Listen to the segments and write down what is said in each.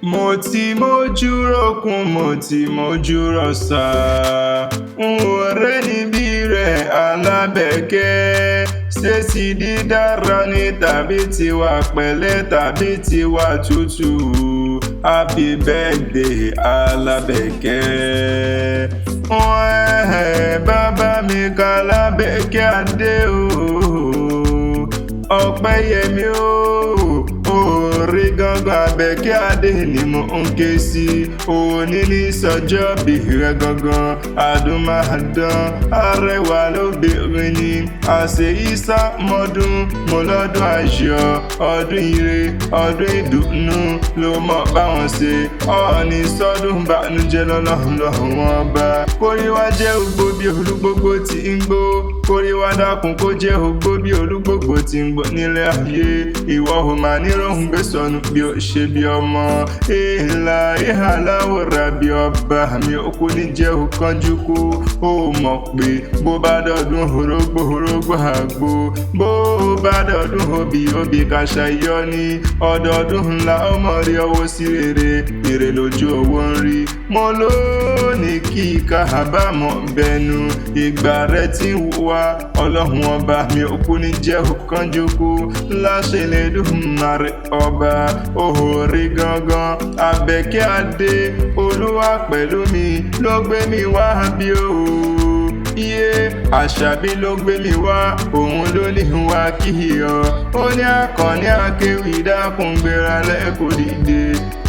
mo ti mójú rókun mo ti mójú rọ̀ṣà n ò rẹ́ni bí rẹ̀ alábẹ̀kẹ́ ṣé ti dídára ni tàbí tiwa pẹ̀lẹ́ tàbí tiwa tútù happy birthday alábẹ̀kẹ́. Bàbá mi k'Alábẹ̀kẹ́ adé o Ọpẹ́yẹmí o orí gangan Àbẹ̀kẹ́ adé ni mo ń ké sí òní ní sọjọ́ bí rẹ gangan àdúmàdán arẹwà lóbìnrin ni àṣeyísá mọ́dún mo lọ́dún ayọ̀ ọdún ire ọdún ìdùnnú ló mọ̀ báwọn ṣe ọ̀ọ́ni sọ́dún bànújẹ́ lọ́lọ́run wọn bá kóríwá jẹ́ ògbó bí olúgbógbó tí ń gbó kóríwá dákun kó jẹ́ ògbó bí olúgbógbó tí ń gbó nílẹ̀ ayé ìwọ ò máa níròhùn gbé sọnù bí ó ṣe bí ọmọ ìlà ìhàláwòrán bí ọba mi ò kú ní jẹ́ òkànjú kú ó mọ̀ pé bó bá dọ̀dún orógbó àgbo bó bá dọ̀dún obì kàṣà yọ ní ọdọọdún ńlá ọmọ rí ọwọ́ sí rere lójú owó ń rí mo lónìí kí kábàámọ̀ bẹnu ìgbà rẹ tí ń wá ọlọ́run ọba mi ò kú ní jẹ́ òkànjú kú láṣẹ Elédùmarè ọba orí gangan Àbẹ̀kẹ́ adé olúwa pẹ̀lú mi ló gbé mi wá bí o iye àṣàbí ló gbé mi wá òun ló ní wá kí ọ ó ní Akanni Akewi dákun gbéra lẹ́kọ̀ọ́ dìde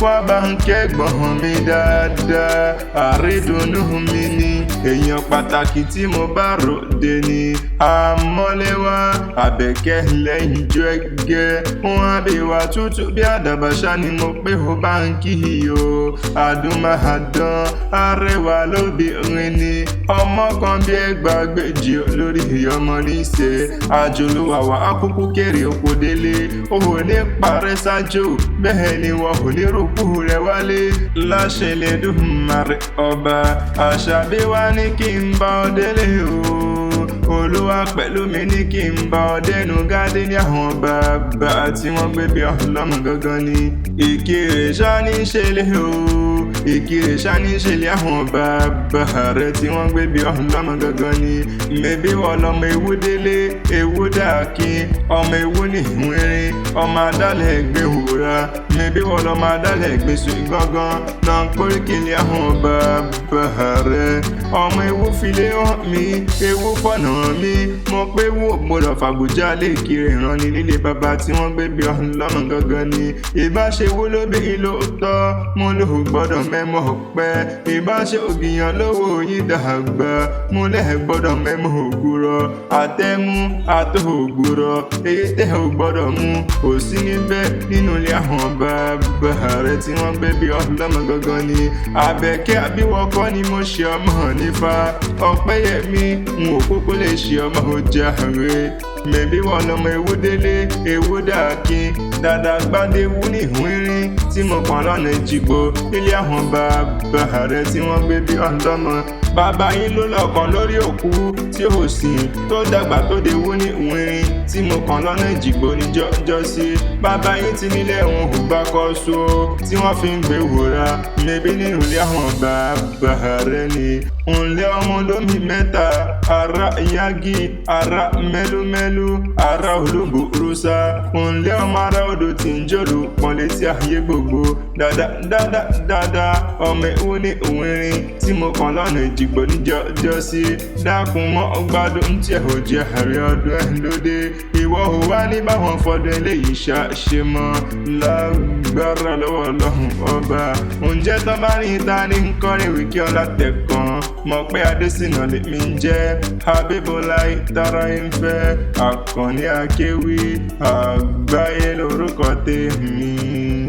wá bá ń kẹ́gbọ̀n mi dáadáa àrídùnnú mi ni èèyàn pàtàkì tí mo bá ròde ni àmọ́lẹ́wá Àbẹ̀kẹ́ lẹ́yìn jọ ẹgẹ́ wọn àbẹ̀wà tútù bí àdàbàṣà ni mo pé ó bá ń kí o àdúmàdán arẹwà lóbìnrin ni ọmọ kan bí ẹgbàágbèjì lórí ọmọ níṣe àjòlówàwà akúkú kéré oko délé ó ní parẹ́ sájò bẹ́ẹ̀ ni wọn ò ní rògbò rẹ̀ wálé láṣẹ Elédùmarè ọba àṣàbí wa ní kí n bá ọ délé o olúwa pẹ̀lú mi ní kí n bá ọ dẹnu gádé ní àwọn bàbá tí wọ́n gbé bí ọlọ́mọ gangan ni Ikire ṣáni ṣẹlẹ̀ o Ikire ṣáni ṣẹlẹ̀ àwọn bàbá rẹ̀ tí wọ́n gbé bí ọlọ́mọ gangan ni mẹ́bí wọ́n lọ́mọ ewu délé ewu dàkín ọmọ ewu ní ìwérin ọmọ adálẹ̀ gbé wúrà mẹ́bí wọ́n lọ́mọ adálẹ̀ gbé sùn gangan náà ń póríkìlì àwọn bàbá rẹ̀ ọmọ ewu filé hàn mí ewu fọ̀nà mi mo pé wò gbọdọ̀ fàgbọ́jà lè Ikire ìrànni nílé bàbá tí wọ́n gbé bí ọlọ́mọ gangan ni ìbáṣe wo ló bí lóòótọ́ mo lò gbọ́dọ̀ mẹ́mọ̀ pẹ́ ìbáṣe ògìyàn lówó yín dàgbà mo lẹ́ gbọ́dọ̀ mẹ́mọ̀ ògùrọ̀ àtẹ̀mú àtòògùrọ̀ èyí tẹ́ ò gbọ́dọ̀ mú kò sí níbẹ̀ nínú ilé àwọn bàbá rẹ̀ tí wọ́n gbé bí ọlọ́mọ gangan ni Àbẹ̀kẹ́ àbíwọ́kọ́ ni mo ṣe ọmọ nífa Ọpẹ́yẹmí n ò kúkú lè ṣe ọmọ ọjà rẹ̀ mẹ́bí wọn lọmọ ewu délé ewu dàkín dáadáa gbádéwú ní ìwérin tí mo kàn lọ́nà ìjìgbò nílé àwọn bàbá rẹ̀ tí wọ́n gbé bí ọlọ́mọ bàbá yín ló lọ́kàn lórí òkú tí ó sìn tó dàgbà tó déwú ní ìwérin tí mo kàn lọ́nà ìjìgbò ní jọ́sí bàbá yín ti nílé òun ò bá kọ́ so tí wọ́n fi ń gbé wòrà mẹ́bí nínú ilé àwọn bàbá rẹ̀ ni ǹlẹ́ ọmọ lómi mẹ́ta ara yagi ara mẹ́lúmẹ́lú ara olóbòrósà ǹlẹ́ ọmọ ara odò tí ń jòlù pọ́n létí ayé gbogbo dáadáa ọmọ ewu ní ìwérin tí mo kàn lọ́nà ìjìgbò níjọ́sí dákun mọ́ gbádùn tí ẹ̀ ò jẹ́ àárẹ̀ ọdún ẹ̀ lóde ìwọ ò wá ní báwọn fọdún eléyìí ṣe mọ́ lágbára lọ́wọ́ ọlọ́run ọba ǹjẹ́ tó bá ní ta ní kọrin wíkí ọlá tẹ̀kan mọ̀ pé Adésínà lèmi ń jẹ́ Habibulai tara ń fẹ́ Akanni Akewi Agbaye lórúkọ tèmi.